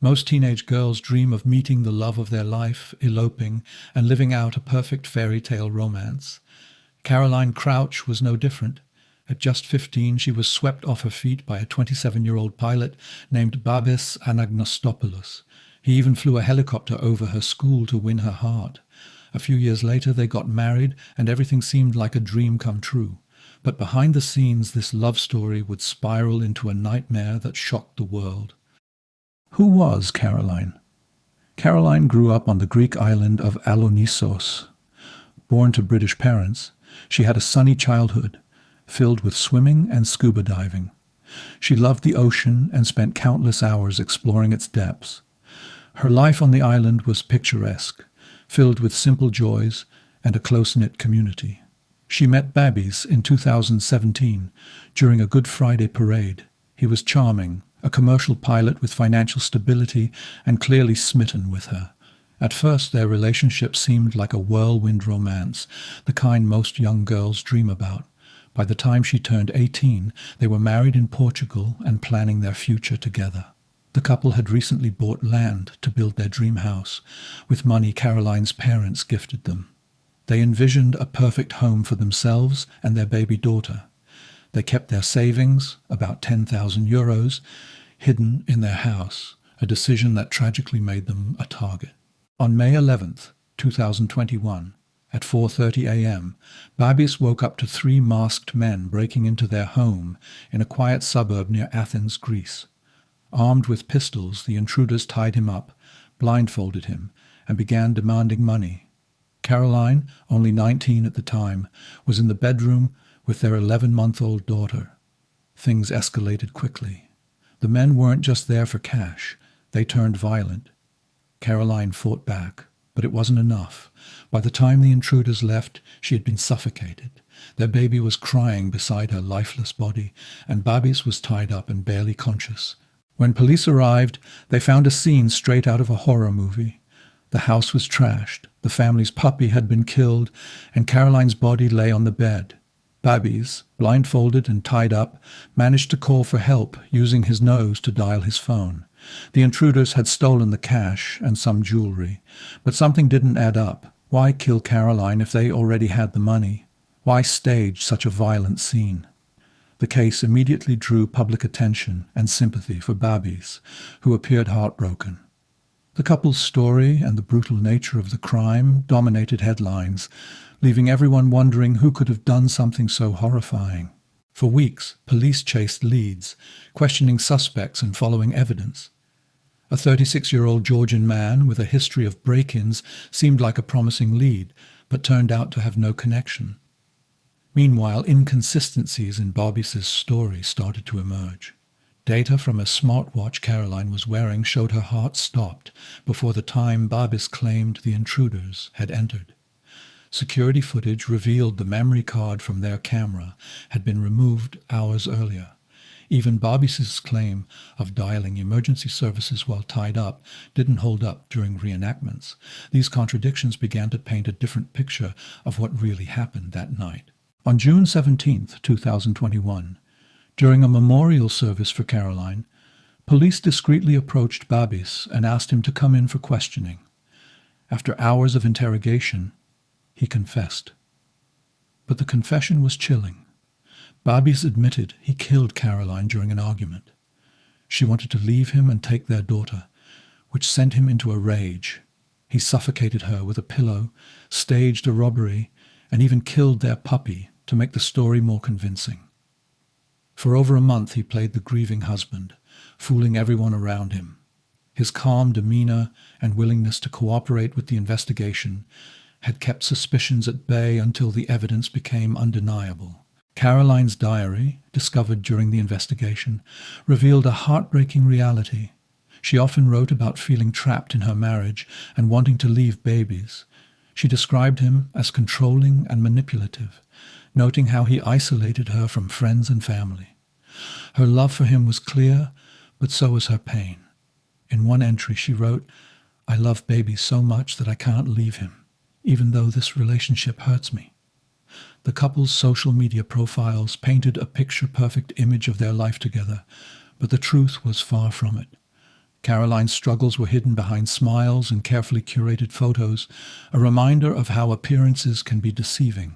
Most teenage girls dream of meeting the love of their life, eloping, and living out a perfect fairy tale romance. Caroline Crouch was no different. At just 15, she was swept off her feet by a 27-year-old pilot named Babis Anagnostopoulos. He even flew a helicopter over her school to win her heart. A few years later, they got married, and everything seemed like a dream come true. But behind the scenes, this love story would spiral into a nightmare that shocked the world. Who was Caroline? Caroline grew up on the Greek island of Alonissos. Born to British parents, she had a sunny childhood, filled with swimming and scuba diving. She loved the ocean and spent countless hours exploring its depths. Her life on the island was picturesque, filled with simple joys and a close-knit community. She met Babis in 2017 during a Good Friday parade. He was charming, a commercial pilot with financial stability, and clearly smitten with her. At first, their relationship seemed like a whirlwind romance, the kind most young girls dream about. By the time she turned 18, they were married in Portugal and planning their future together. The couple had recently bought land to build their dream house, with money Caroline's parents gifted them. They envisioned a perfect home for themselves and their baby daughter. They kept their savings, about €10,000, hidden in their house, a decision that tragically made them a target. On May 11th, 2021, at 4:30 a.m., Babis woke up to 3 masked men breaking into their home in a quiet suburb near Athens, Greece. Armed with pistols, the intruders tied him up, blindfolded him, and began demanding money. Caroline, only 19 at the time, was in the bedroom with their 11-month-old daughter. Things escalated quickly. The men weren't just there for cash. They turned violent. Caroline fought back, but it wasn't enough. By the time the intruders left, she had been suffocated. Their baby was crying beside her lifeless body, and Babis was tied up and barely conscious. When police arrived, they found a scene straight out of a horror movie. The house was trashed, the family's puppy had been killed, and Caroline's body lay on the bed. Babis, blindfolded and tied up, managed to call for help using his nose to dial his phone. The intruders had stolen the cash and some jewelry, but something didn't add up. Why kill Caroline if they already had the money? Why stage such a violent scene? The case immediately drew public attention and sympathy for Babis, who appeared heartbroken. The couple's story and the brutal nature of the crime dominated headlines, leaving everyone wondering who could have done something so horrifying. For weeks, police chased leads, questioning suspects and following evidence. A 36-year-old Georgian man with a history of break-ins seemed like a promising lead, but turned out to have no connection. Meanwhile, inconsistencies in Babis's story started to emerge. Data from a smartwatch Caroline was wearing showed her heart stopped before the time Babis claimed the intruders had entered. Security footage revealed the memory card from their camera had been removed hours earlier. Even Babis's claim of dialing emergency services while tied up didn't hold up during reenactments. These contradictions began to paint a different picture of what really happened that night. On June 17, 2021, during a memorial service for Caroline, police discreetly approached Babis and asked him to come in for questioning. After hours of interrogation, he confessed. But the confession was chilling. Babis admitted he killed Caroline during an argument. She wanted to leave him and take their daughter, which sent him into a rage. He suffocated her with a pillow, staged a robbery, and even killed their puppy to make the story more convincing. For over a month he played the grieving husband, fooling everyone around him. His calm demeanor and willingness to cooperate with the investigation had kept suspicions at bay until the evidence became undeniable. Caroline's diary, discovered during the investigation, revealed a heartbreaking reality. She often wrote about feeling trapped in her marriage and wanting to leave babies. She described him as controlling and manipulative, noting how he isolated her from friends and family. Her love for him was clear, but so was her pain. In one entry she wrote, "I love baby so much that I can't leave him, even though this relationship hurts me." The couple's social media profiles painted a picture-perfect image of their life together, but the truth was far from it. Caroline's struggles were hidden behind smiles and carefully curated photos, a reminder of how appearances can be deceiving.